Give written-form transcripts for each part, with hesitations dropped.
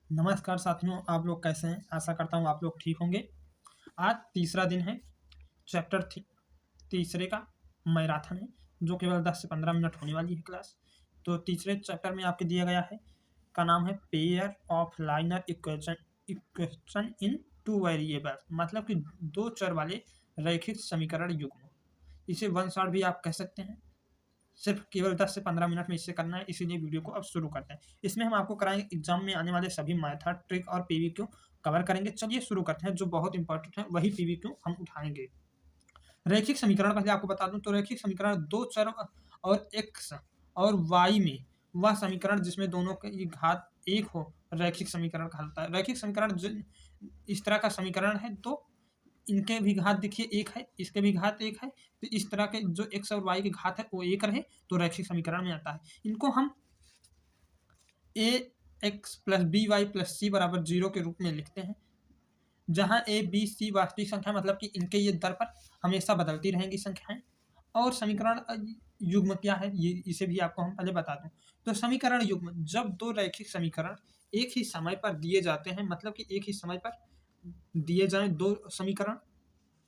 नमस्कार साथियों, आप लोग कैसे हैं? आशा करता हूँ आप लोग ठीक होंगे। आज तीसरा दिन है चैप्टर तीसरे का मैराथन है, जो केवल 10 से 15 मिनट होने वाली है क्लास। तो तीसरे चैप्टर में आपके दिया गया है का नाम है pair of liner equation in two variables, मतलब कि दो चर वाले रैखिक समीकरण युग्म। इसे वन शॉट भी आप कह सकते हैं। सिर्फ केवल 10 से 15 मिनट में इससे करना है, इसीलिए वीडियो को अब शुरू करते हैं। इसमें हम आपको कराएंगे एग्जाम में आने वाले सभी मेथड, ट्रिक और पीवीक्यू कवर करेंगे। चलिए शुरू करते हैं। जो बहुत इंपॉर्टेंट है वही पीवीक्यू हम उठाएंगे। रैखिक समीकरण पहले आपको बता दूं तो रैखिक समीकरण दो चर और एक्स और वाई में वह समीकरण जिसमें दोनों की घात एक हो रैखिक समीकरण कहलाता है। रैखिक समीकरण इस तरह का समीकरण है तो इनके भी घात देखिए एक है, इसके भी घात एक है, तो इस तरह के जो एक्स और वाई के घात है वो एक रहे तो रैखिक समीकरण में आता है। इनको हम A X plus B Y plus C बराबर 0 के रूप में लिखते हैं, जहां ए बी सी वास्तविक संख्या मतलब कि इनके ये दर पर हमेशा बदलती रहेंगी संख्याएं। और समीकरण युग्म क्या है ये इसे भी आपको हम पहले बता दूं। तो समीकरण युग्म जब दो रैखिक समीकरण एक ही समय पर दिए जाते हैं, मतलब कि एक ही समय पर दिए जाएं दो समीकरण,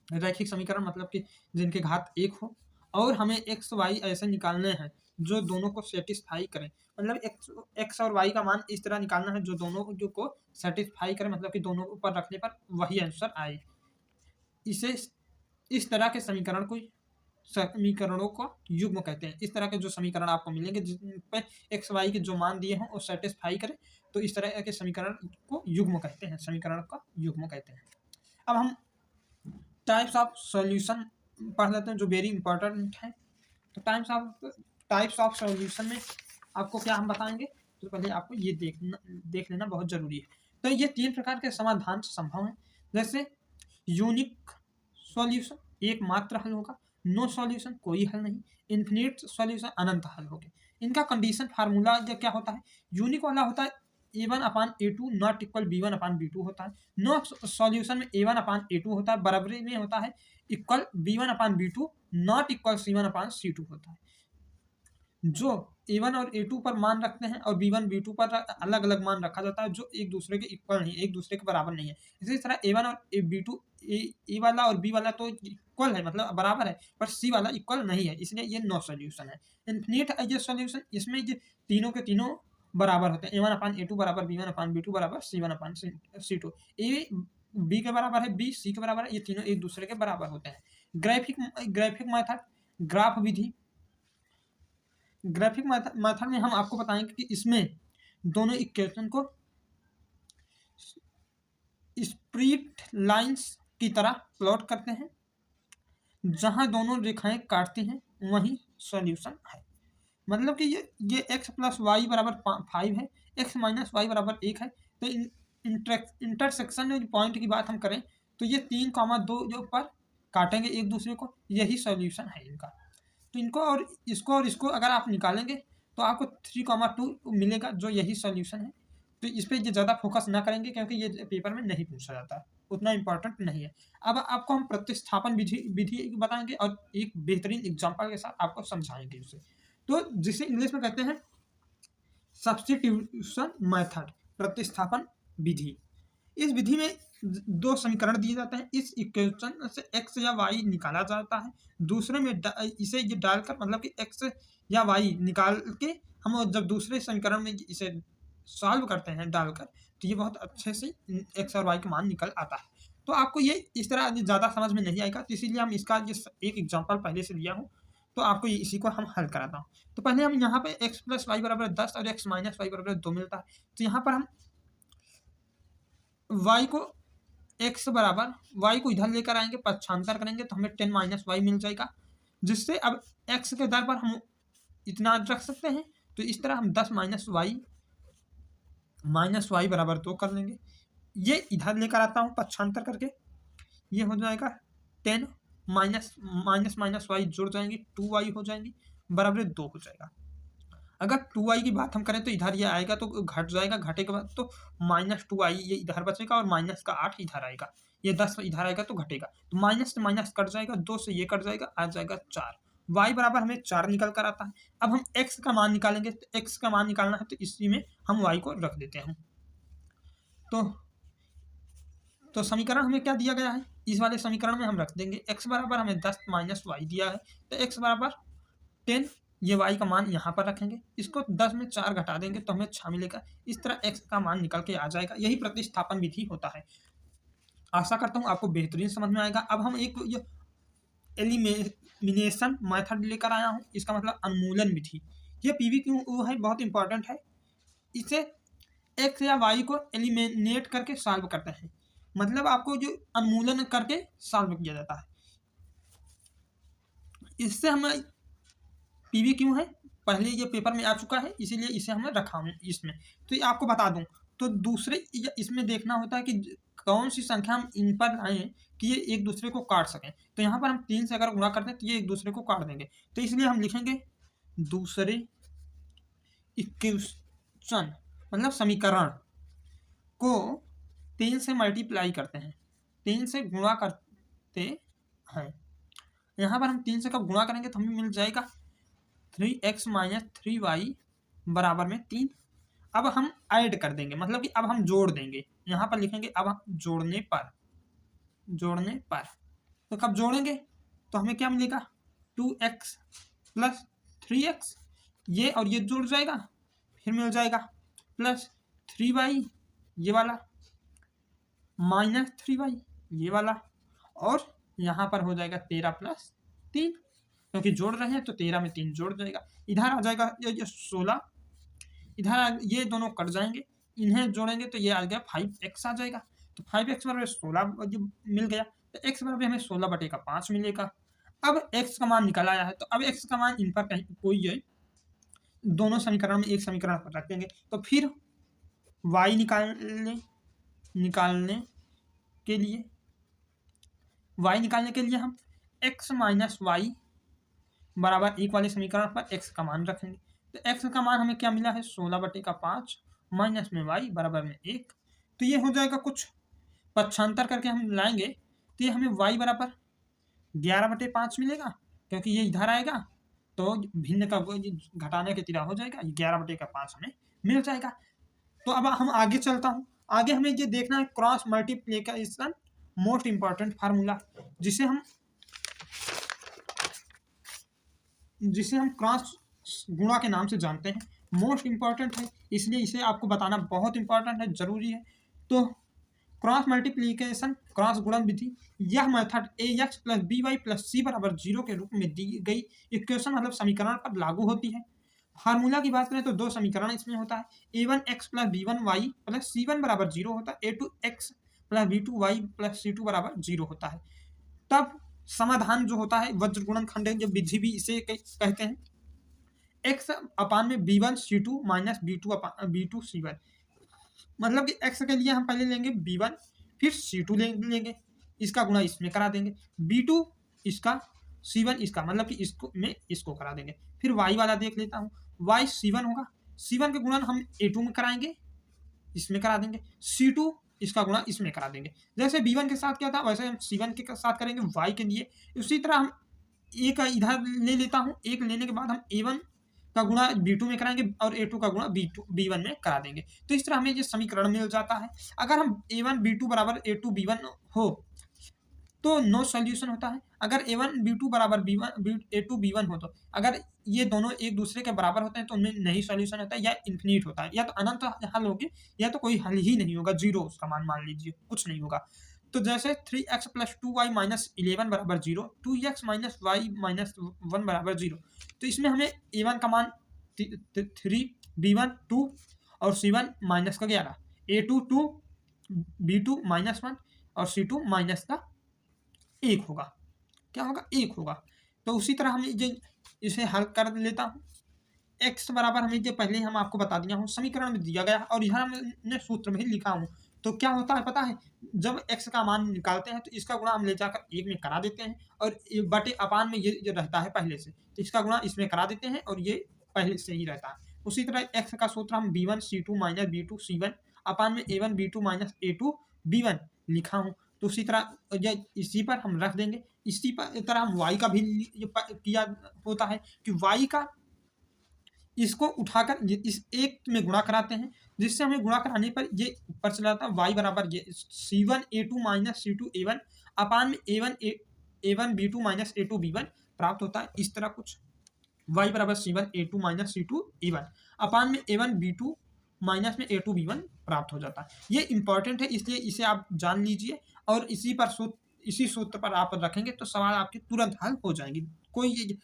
रैखिक समीकरण मतलब कि जिनके घात एक हो, और हमें एक्स वाई ऐसे निकालने हैं जो दोनों को सेटिस्फाई करें। मतलब एक्स और वाई का मान इस तरह निकालना है जो दोनों को सेटिस्फाई करें, मतलब कि दोनों ऊपर रखने पर वही आंसर आए। इसे इस तरह के समीकरण को समीकरणों को युग्म कहते हैं। इस तरह के जो समीकरण आपको मिलेंगे जिन पे एक्स वाई के जो मान दिए हों वो सेटिस्फाई करें, तो इस तरह के समीकरण को युग्म कहते हैं, समीकरण का युग्म कहते हैं। अब हम टाइप्स ऑफ सॉल्यूशन पढ़ लेते हैं जो वेरी इंपॉर्टेंट है। तो टाइप्स ऑफ सॉल्यूशन में आपको क्या हम बताएंगे, तो पहले आपको ये देख लेना बहुत जरूरी है। तो ये तीन प्रकार के समाधान संभव हैं, जैसे यूनिक सॉल्यूशन एकमात्र हल होगा, नो सॉल्यूशन कोई हल नहीं, इन्फिनिट सॉल्यूशन अनंत हल हो गए। इनका कंडीशन फार्मूला क्या होता है, यूनिक वाला होता है a1 upon a2 not equal b1 upon b2 होता है। नो सॉल्यूशन में a1 अपान a2 होता है, बराबरी में होता है equal b1 upon b2 not equal c1 upon c2 होता है। जो a1 और a2 पर मान रखते हैं और b1 b2 पर अलग अलग मान रखा जाता है जो एक दूसरे के इक्वल नहीं, एक दूसरे के बराबर नहीं है। इसी तरह a1 और b2 ए वाला और बी वाला तो इक्वल है, मतलब बराबर है, पर सी वाला इक्वल नहीं है, इसलिए ये नो सॉल्यूशन है। इन्फिनिट ये सॉल्यूशन, इसमें ये तीनों के तीनों बराबर होते हैं, a1 अपान a2 बराबर b1 अपान b2 बराबर c1 upon c2। A B के बराबर है, बी सी के बराबर है, ये तीनों एक दूसरे के बराबर होते हैं। ग्राफिक मेथड, ग्राफ विधि, ग्राफिक मेथड में हम आपको बताएंगे कि इसमें दोनों इक्वेशन को स्ट्रेट लाइंस की तरह प्लॉट करते हैं, जहां दोनों रेखाएं काटती हैं वही सॉल्यूशन है। मतलब कि ये x प्लस वाई बराबर 5 है, x माइनस वाई बराबर 1 है। तो इंटरसेक्शन में पॉइंट की बात हम करें तो ये 3,2 जो पर काटेंगे एक दूसरे को, यही सॉल्यूशन है इनका। तो इनको और इसको अगर आप निकालेंगे तो आपको 3,2 मिलेगा, जो यही सॉल्यूशन है। तो इस पर ये ज़्यादा फोकस ना करेंगे क्योंकि ये पेपर में नहीं पूछा जाता, उतना इंपॉर्टेंट नहीं है। अब आपको हम प्रतिस्थापन विधि बताएंगे और एक बेहतरीन एग्जाम्पल के साथ आपको समझाएंगे उसे, तो जिसे इंग्लिश में कहते हैं सब्स्टिट्यूशन मेथड, प्रतिस्थापन विधि। इस विधि में दो समीकरण दिए जाते हैं, इस इक्वेशन से x या y निकाला जाता है, दूसरे में इसे ये डालकर, मतलब कि x या y निकाल के हम जब दूसरे समीकरण में इसे सॉल्व करते हैं डालकर, तो ये बहुत अच्छे से x और y का मान निकल आता है। तो आपको ये इस तरह ज़्यादा समझ में नहीं आएगा, तो इसीलिए हम इसका एक एग्जाम्पल पहले से लिया हूँ, तो आपको इसी को हम हल कराता हूँ। तो पहले हम यहाँ पे x प्लस वाई बराबर 10 और x माइनस वाई बराबर 2 मिलता है, तो यहाँ पर हम y को x बराबर, y को इधर लेकर आएंगे, पक्षांतर करेंगे तो हमें 10 माइनस वाई मिल जाएगा, जिससे अब x के दर पर हम इतना रख सकते हैं। तो इस तरह हम 10 माइनस वाई बराबर 2 कर लेंगे। ये इधर लेकर आता हूँ पक्षांतर करके, ये हो जाएगा 10 माइनस वाई जुड़ जाएंगी, 2y हो जाएंगी, बराबर 2 हो जाएगा। अगर 2y की बात हम करें तो इधर ये आएगा तो घट जाएगा, घटे के बाद तो -2y ये इधर बचेगा और माइनस का 8 इधर आएगा, ये 10 इधर आएगा तो घटेगा, तो माइनस से माइनस कट जाएगा, 2 से ये कट जाएगा, आ जाएगा 4। y बराबर हमें 4 निकल कर आता है। अब हम x का मान निकालेंगे, तो x का मान निकालना है तो इसी में हम y को रख देते हैं। तो समीकरण हमें क्या दिया गया है, इस वाले समीकरण में हम रख देंगे x बराबर हमें 10 माइनस वाई दिया है, तो x बराबर 10, ये y का मान यहाँ पर रखेंगे, इसको 10 में 4 घटा देंगे तो हमें 6 मिलेगा। इस तरह x का मान निकल के आ जाएगा। यही प्रतिस्थापन विधि होता है। आशा करता हूँ आपको बेहतरीन समझ में आएगा। अब हम एक एलिमिनेशन मेथड लेकर आया हूँ, इसका मतलब उन्मूलन विधि। ये PVQ है, बहुत इंपॉर्टेंट है। इसे x या y को एलिमिनेट करके सॉल्व करते हैं, मतलब आपको जो उन्मूलन करके सॉल्व किया जाता है। इससे हमें PVQ है, पहले ये पेपर में आ चुका है, इसीलिए इसे हमें रखा हूँ इसमें। तो ये आपको बता दूं, तो दूसरे इसमें देखना होता है कि कौन सी संख्या हम इन पर लाएं कि ये एक दूसरे को काट सकें। तो यहाँ पर हम 3 से अगर गुणा करते हैं तो ये एक दूसरे को काट देंगे, तो इसलिए हम लिखेंगे दूसरे इक्वेशन, मतलब समीकरण को 3 से मल्टीप्लाई करते हैं, 3 से गुणा करते हैं। यहाँ पर हम 3 से कब गुणा करेंगे तो हमें मिल जाएगा 3x माइनस 3y बराबर में 3। अब हम ऐड कर देंगे, मतलब कि अब हम जोड़ देंगे। यहाँ पर लिखेंगे अब हम जोड़ने पर तो कब जोड़ेंगे तो हमें क्या मिलेगा 2x प्लस 3x, ये और ये जुड़ जाएगा, फिर मिल जाएगा प्लस 3y ये वाला माइनस 3y ये वाला, और यहाँ पर हो जाएगा 13 प्लस 3, क्योंकि जोड़ रहे हैं तो 13 में 3 जोड़ जाएगा। इधर आ जाएगा ये 16, इधर ये दोनों कट जाएंगे, इन्हें जोड़ेंगे तो ये आ गया 5x आ जाएगा। तो 5x बराबर 16 मिल गया, तो x बराबर हमें 16/5 मिलेगा। अब x का मान निकल आया है, तो अब x का मान इन पर कहीं कोई है, दोनों समीकरण में एक समीकरण पर रख देंगे। तो फिर y निकालने के लिए हम x माइनस वाई बराबर 1 वाले समीकरण पर x का मान रखेंगे। तो x का मान हमें क्या मिला है 16/5 माइनस में y बराबर में 1। तो ये हो जाएगा, कुछ पक्षांतर करके हम लाएंगे तो ये हमें y बराबर 11/5 मिलेगा, क्योंकि ये इधर आएगा तो भिन्न का घटाने की तरह हो जाएगा, 11/5 हमें मिल जाएगा। तो अब हम आगे चलता हूँ। आगे हमें ये देखना है cross multiplication, most important formula, जिसे हम क्रॉस गुणा के नाम से जानते हैं। मोस्ट इंपॉर्टेंट है, इसलिए इसे आपको बताना बहुत इंपॉर्टेंट है, जरूरी है। तो क्रॉस मल्टीप्लिकेशन, क्रॉस गुणन विधि, यह method ax plus by plus c बराबर 0 के रूप में दी गई इक्वेशन मतलब समीकरण पर लागू होती है। फार्मूला की बात करें तो 2 समीकरण इसमें होता है, a1x plus b1y plus c1 बराबर 0 होता है, a2x plus b2y plus c2 बराबर 0 होता है। तब समाधान जो होता है वज्र गुणन खंड विधि भी इसे कहते हैं। x अपान में b1 c2 minus b2 c1, मतलब कि x के लिए हम पहले लेंगे b1 फिर c2 लेंगे, इसका गुणा इसमें करा देंगे, b2 इसका c1 इसका, मतलब कि इसको करा देंगे। फिर y वाला देख लेता हूँ, y c1 होगा, c1 के गुणन हम a2 में कराएंगे, इसमें करा देंगे, c2 इसका गुणा इसमें करा देंगे। जैसे b1 के साथ क्या था वैसे हम c1 के साथ करेंगे y के लिए। उसी तरह हम एक इधर ले लेता हूँ, एक लेने के बाद हम a1 का गुणा b2 में कराएंगे और a2 का गुणा b1 में करा देंगे। तो इस तरह हमें ये समीकरण मिल जाता है। अगर हम a1 b2 बराबर a2 b1 हो तो नो सॉल्यूशन होता है। अगर a1 b2 बराबर a2 b1 हो तो अगर ये दोनों एक दूसरे के बराबर होते हैं तो उनमें नहीं सॉल्यूशन होता है, या इन्फिनिट होता है, या तो अनंत हल होगी या तो कोई हल ही नहीं होगा, 0 उसका मान लीजिए, कुछ नहीं होगा। तो जैसे 3x प्लस 2y माइनस 11 बराबर 0, 2x माइनस वाई माइनस 1 बराबर 0। तो इसमें हमें a1 का मान 3, b1 2 और c1 माइनस का 11, a2 2, b2 माइनस 1 और c2 माइनस का 1 होगा। क्या होगा 1 होगा। तो उसी तरह हम इसे हल कर लेता हूँ। x बराबर हमें जो पहले हम आपको बता दिया हूँ, समीकरण में दिया गया और यहाँ हमने सूत्र में ही लिखा हूँ। तो क्या होता है पता है, जब x का मान निकालते हैं तो इसका गुणा हम ले जाकर 1 में करा देते हैं, और बटे अपान में ये जो रहता है पहले से, तो इसका गुणा इसमें करा देते हैं और ये पहले से ही रहता है। उसी तरह x का सूत्र हम b1 c2 minus b2 c1 अपान में a1 b2 minus a2 b1 लिखा हूँ। तो उसी तरह इसी पर हम रख देंगे। इसी पर तरह हम y का भी किया होता है कि y का इसको उठाकर इस एक में गुणा कराते हैं, जिससे हमें गुणा कराने पर ये ऊपर चला जाता है y बराबर ये C1A2 माइनस C2A1 अपान में A1B2 माइनस A2B1 प्राप्त होता है। इस तरह कुछ y बराबर C1A2 माइनस C2A1 अपान में A1B2 माइनस में A2B1 प्राप्त हो जाता है। ये इंपॉर्टेंट है, इसलिए इसे आप जान लीजिए और इसी सूत्र पर आप रखेंगे तो सवाल आपके तुरंत हल हो जाएंगे। कोई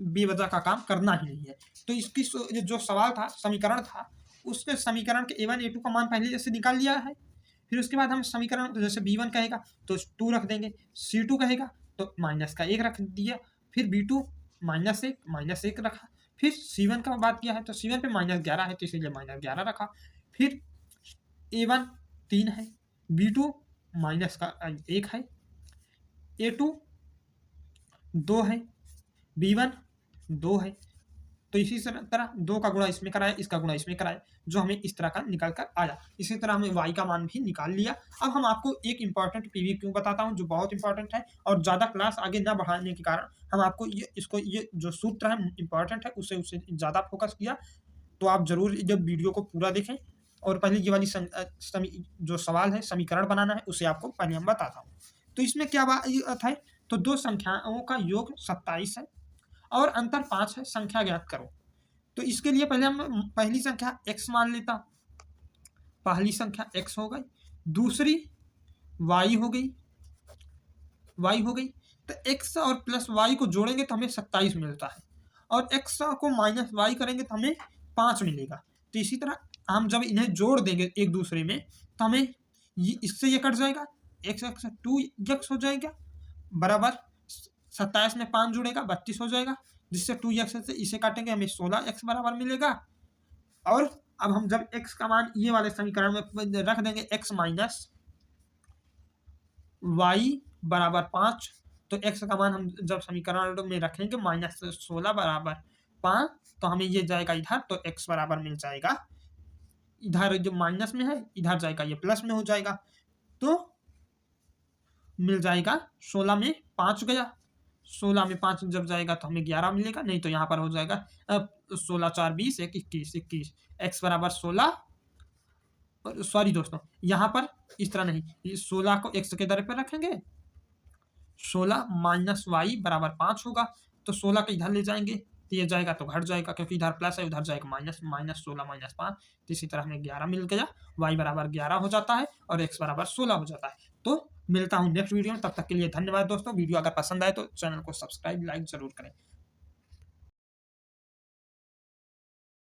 बेवजह का काम करना ही नहीं है। तो इसकी जो सवाल था, समीकरण था, उसके समीकरण के A1 A2 का मान पहले जैसे निकाल लिया है। फिर उसके बाद हम समीकरण जैसे B1 कहेगा तो 2 रख देंगे, C2 कहेगा तो माइनस का 1 रख दिया, फिर B2 माइनस एक रखा, फिर C1 का बात किया है तो C1 पे -11 है तो इसीलिए -11 रखा, फिर A1 3 है, B2 माइनस का 1 है, A2 2 है, B1 2 है। तो इसी तरह 2 का गुणा इसमें कराया, इसका गुणा इसमें कराया, जो हमें इस तरह का निकल कर आया। इसी तरह हमने y का मान भी निकाल लिया। अब हम आपको एक इंपॉर्टेंट PVQ बताता हूँ जो बहुत इंपॉर्टेंट है, और ज़्यादा क्लास आगे न बढ़ाने के कारण हम आपको ये जो सूत्र है इंपॉर्टेंट है उससे ज़्यादा फोकस किया। तो आप जरूर जब वीडियो को पूरा देखें, और पहले ये वाली जो सवाल है समीकरण बनाना है उसे आपको पहले हम बताता हूँ। तो इसमें क्या बात है, तो दो संख्याओं का योग 27 है और अंतर 5 है, संख्या ज्ञात करो। तो इसके लिए पहले हम पहली संख्या x मान लेता, पहली संख्या x हो गई, दूसरी y हो गई, तो x और प्लस y को जोड़ेंगे तो हमें 27 मिलता है, और x को माइनस y करेंगे तो हमें 5 मिलेगा। तो इसी तरह हम जब इन्हें जोड़ देंगे एक दूसरे में तो हमें इससे ये कट जाएगा, x 2x हो जाएगा, बराबर 27 में 5 जुड़ेगा 32 हो जाएगा, जिससे 2x से इसे काटेंगे हमें 16x बराबर मिलेगा। और अब हम जब x का मान ये वाले समीकरण में रख देंगे x माइनस y बराबर 5, तो x का मान हम जब समीकरण में रखेंगे -16 बराबर 5, तो हमें ये जाएगा इधर, तो x बराबर मिल जाएगा, इधर जो माइनस में है इधर जाएगा ये प्लस में हो जाएगा, तो मिल जाएगा 16 में 5 गया, 16 में 5 जब जाएगा तो हमें 11 मिलेगा, नहीं तो यहाँ पर हो जाएगा 16 4 20 21 x बराबर 16, सॉरी दोस्तों यहाँ पर इस तरह नहीं, 16 को x के दर पर रखेंगे, 16 माइनस y बराबर 5 होगा, तो 16 को इधर ले जाएंगे तो ये जाएगा तो घट जाएगा, क्योंकि इधर प्लस है उधर जाएगा माइनस, -16 -5, तो इसी तरह हमें 11 मिल गया, y बराबर 11 हो जाता है और x बराबर 16 हो जाता है। तो मिलता हूँ नेक्स्ट वीडियो में, तब तक के लिए धन्यवाद दोस्तों। वीडियो अगर पसंद आए तो चैनल को सब्सक्राइब लाइक जरूर करें।